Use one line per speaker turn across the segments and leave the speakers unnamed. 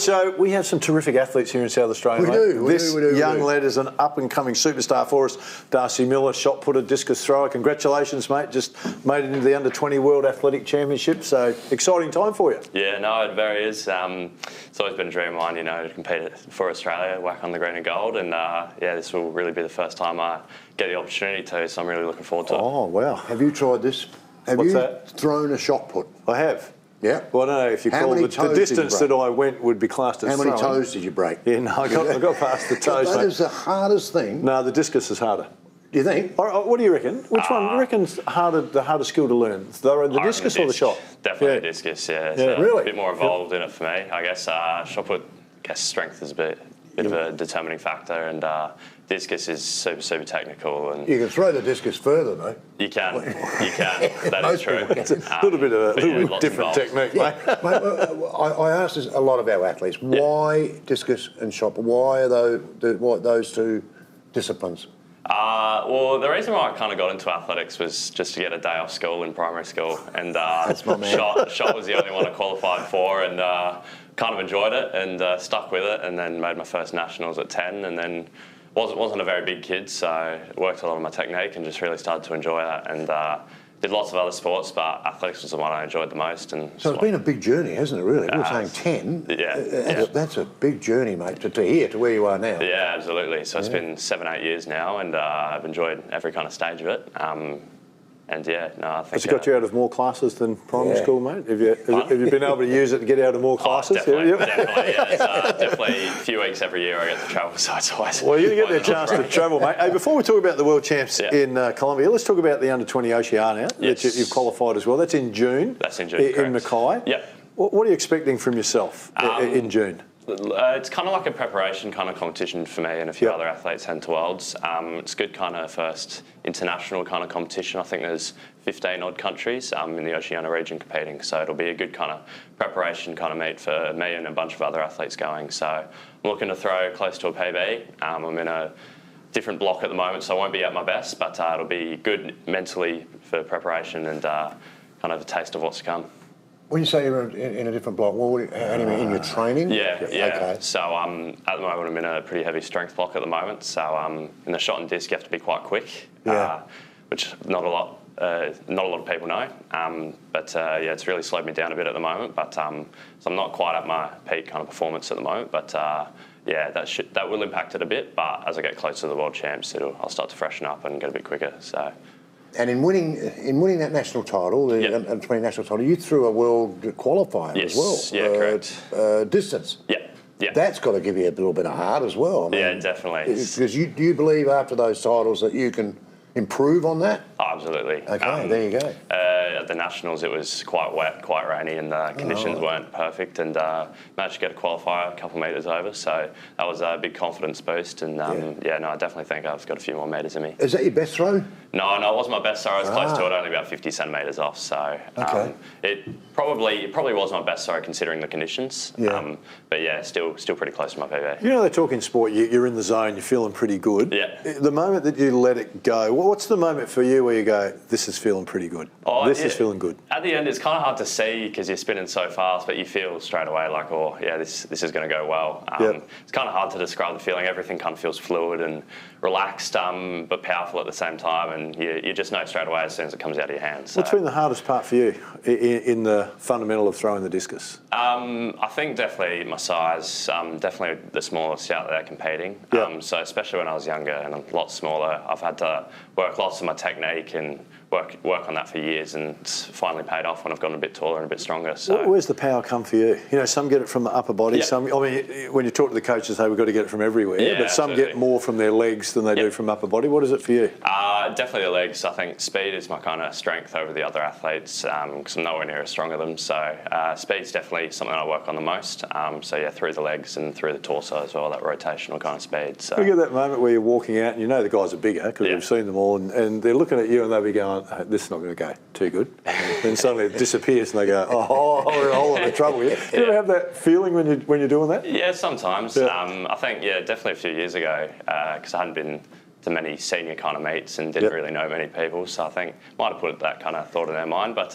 so we have some terrific athletes here in South Australia.
We do.
This young lad is an up-and-coming superstar for us. Darcy Miller, shot putter, discus thrower. Congratulations, mate. Just made it into the Under-20 World Athletic Championship. So exciting time for you.
Yeah, no, it very is. It's always been a dream of mine, to compete for Australia, whack on the green and gold. And this will really be the first time I get the opportunity to. So I'm really looking forward to it.
Oh, wow.
Have you tried this?
What's that?
Thrown a shot put?
I have.
Yeah.
Well, I don't know if you call the distance that I went would be classed as
How many toes did you break?
Yeah, no, I got past the toes,
That
mate.
is the hardest thing.
No, the discus is harder.
Do you think?
What do you reckon? Which one do you reckon's the hardest skill to learn? The discus or the shot?
Definitely the discus, yeah. It's
really?
a bit more involved in it for me, I guess. Shot put, strength is a bit of a determining factor, and discus is super, super technical. And
you can throw the discus further, though.
You can. That is true.
It's a little bit different technique, mate.
Mate, I asked this a lot of our athletes. Why discus and shot? Why are those two disciplines?
Well, the reason why I kind of got into athletics was just to get a day off school in primary school, and shot was the only one I qualified for, and kind of enjoyed it and stuck with it, and then made my first nationals at 10, and then wasn't a very big kid, so worked a lot on my technique and just really started to enjoy that, and did lots of other sports, but athletics was the one I enjoyed the most. And
so it's been a big journey, hasn't it, really? We were saying 10.
Yeah.
That's a big journey, mate, to here, to where you are now.
Yeah, absolutely. So it's been 7-8 years now, and I've enjoyed every kind of stage of it. I think...
Has it got you out of more classes than primary school, mate? Have you been able to use it to get out of more classes?
Definitely, yeah. It's definitely a few weeks every year I get to travel, so it's always...
Well, you get the chance to travel, mate. Hey, before we talk about the World Champs in Colombia, let's talk about the Under-20 Oceania that you've qualified as well. That's in June.
That's in June,
in Mackay.
Yep.
What are you expecting from yourself in June?
It's kind of like a preparation kind of competition for me and a few other athletes heading to Worlds. It's good kind of first international kind of competition. I think there's 15 odd countries in the Oceania region competing, so it'll be a good kind of preparation kind of meet for me and a bunch of other athletes going. So I'm looking to throw close to a PB. I'm in a different block at the moment, so I won't be at my best, but it'll be good mentally for preparation and kind of a taste of what's to come.
When you say you're in a different block, how do you mean, in your training?
Yeah.
Okay.
So at the moment I'm in a pretty heavy strength block at the moment. So in the shot and disc you have to be quite quick, which not a lot of people know. It's really slowed me down a bit at the moment. But so I'm not quite at my peak kind of performance at the moment. But that will impact it a bit. But as I get closer to the World Champs, I'll start to freshen up and get a bit quicker. So.
And in winning that national title, the Under-20 national title, you threw a world qualifier as well.
Yeah, correct.
Distance.
Yeah.
That's got to give you a little bit of heart as well. I mean,
yeah, definitely.
Because do you believe after those titles that you can improve on that?
Oh, absolutely.
Okay, there you go.
At the Nationals, it was quite wet, quite rainy, and the conditions weren't perfect, and managed to get a qualifier a couple of metres over, so that was a big confidence boost, and I definitely think I've got a few more metres in me.
Is that your best throw?
No, it wasn't my best throw. I was close to it, only about 50 centimetres off, so it probably was my best throw considering the conditions, but yeah, still pretty close to my PB.
You know, they talk in sport, you're in the zone, you're feeling pretty good.
Yeah.
The moment that you let it go, what's the moment for you where you go, this is feeling pretty good? This is feeling good.
At the end, it's kind of hard to see because you're spinning so fast, but you feel straight away like, this is going to go well. It's kind of hard to describe the feeling. Everything kind of feels fluid and relaxed, but powerful at the same time, and you just know straight away as soon as it comes out of your hands. So.
What's been the hardest part for you in the fundamental of throwing the discus?
I think definitely my size, definitely the smallest out there competing. So especially when I was younger and a lot smaller, I've had to work lots of my technique and work on that for years, and it's finally paid off when I've gotten a bit taller and a bit stronger. So
where's the power come for you? You know, some get it from the upper body. Some, I mean, when you talk to the coaches, we've got to get it from everywhere. But some get more from their legs than they do from upper body. What is it for you?
Definitely the legs. I think speed is my kind of strength over the other athletes because I'm nowhere near as strong as them. So speed's definitely something I work on the most. Through the legs and through the torso as well, that rotational kind of speed. So
you get that moment where you're walking out and you know the guys are bigger because we've seen them all, and they're looking at you and they'll be going, this is not going to go too good. Then suddenly it disappears and they go, we're in a whole lot of trouble here. Do you ever have that feeling when you're doing that?
Yeah, sometimes. I think, definitely a few years ago because I hadn't been to many senior kind of meets and didn't really know many people. So I think might have put that kind of thought in their mind. But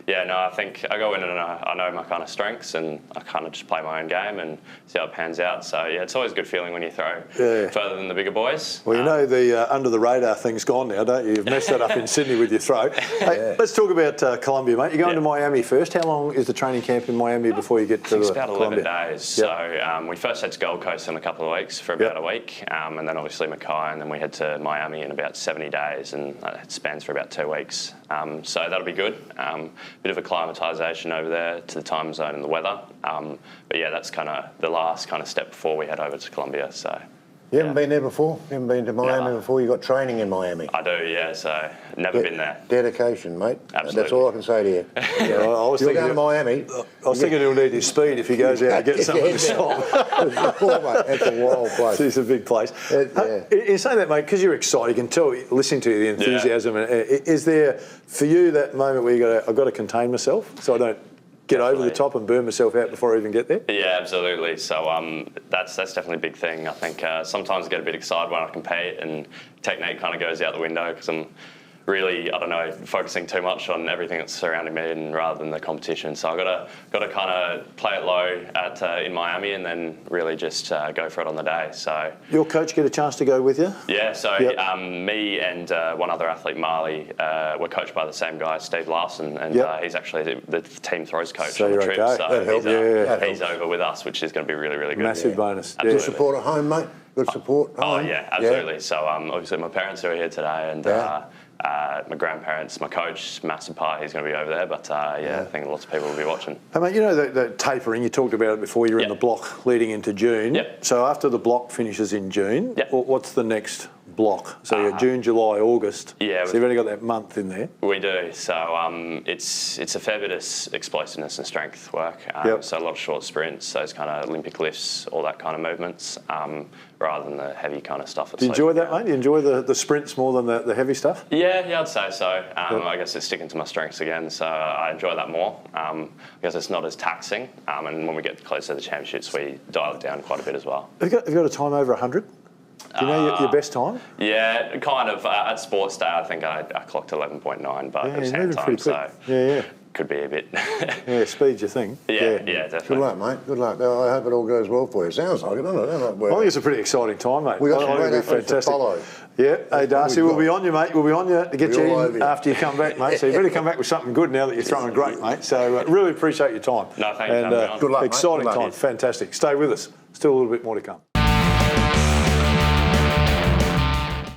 yeah, no, I think I go in and I know my kind of strengths and I kind of just play my own game and see how it pans out. So yeah, it's always a good feeling when you throw further than the bigger boys.
Well, you know the under the radar thing's gone now, don't you? You've messed that up in Sydney with your throw. Hey, let's talk about Colombia, mate. You're going to Miami first. How long is the training camp in Miami before you get to
it's about 11
Colombia?
days. So we first head to Gold Coast in a couple of weeks for about a week, and then obviously Mackay, and then we head to Miami in about 70 days, and it spans for about 2 weeks. So that'll be good. Bit of acclimatisation over there to the time zone and the weather. But yeah, that's kind of the last kind of step before we head over to Colombia. So.
You haven't been there before? You haven't been to Miami before? You got training in Miami?
I do, yeah. So never been there.
Dedication, mate.
Absolutely.
That's all I can say to you.
I was
You're
thinking
going to Miami.
I was thinking he'll need his speed if he goes out and gets something to shop.
That's a wild place.
It's a big place. You say that, mate, because you're excited. You can tell, listening to the enthusiasm. Is there, for you, that moment where I've got to contain myself so I don't get over the top and burn myself out before I even get there?
Yeah, absolutely. So that's definitely a big thing. I think sometimes I get a bit excited when I compete and technique kind of goes out the window because I'm really, I don't know, focusing too much on everything that's surrounding me and rather than the competition. So I've got to kind of play it low in Miami and then really just go for it on the day. So
your coach get a chance to go with you?
Yeah, so me and one other athlete, Marley, were coached by the same guy, Steve Larson, and he's actually the team throws coach on the trip.
Okay.
So he's over with us, which is going to be really, really good.
Massive bonus.
Good support at home, mate? Good support at home?
Oh, yeah, absolutely. So obviously my parents are here today and my grandparents, my coach, massive part, he's going to be over there. But I think lots of people will be watching.
Hey, mate, you know the tapering, you talked about it before, you're in the block leading into June. So after the block finishes in June, what's the next block? So you're June, July, August. Yeah. So you've only got that month in there.
We do. So it's a fair bit of explosiveness and strength work. So a lot of short sprints, those kind of Olympic lifts, all that kind of movements, rather than the heavy kind of stuff.
Do you enjoy that, mate? Do you enjoy the sprints more than the heavy stuff?
Yeah, I'd say so. I guess it's sticking to my strengths again, so I enjoy that more. I guess it's not as taxing, and when we get closer to the championships, we dial it down quite a bit as well.
Have you got a time over 100? Do you know your best time?
Yeah, kind of. At Sports Day, I think I clocked 11.9, but it was hand time, so could be a bit.
Speed's your thing.
Yeah, definitely.
Good luck, mate. Good luck. I hope it all goes well for you. Sounds like it, doesn't it?
I think it's a pretty exciting time, mate.
We got some great athletes to follow.
Yeah. Hey, Darcy, we'll be on you, mate. We'll be on you to get you in after you come back, mate. So you better come back with something good now that you're throwing great, mate. So really appreciate your time.
No, thank you.
And
good luck,
exciting
mate. Good luck.
time. Fantastic. Stay with us. Still a little bit more to come.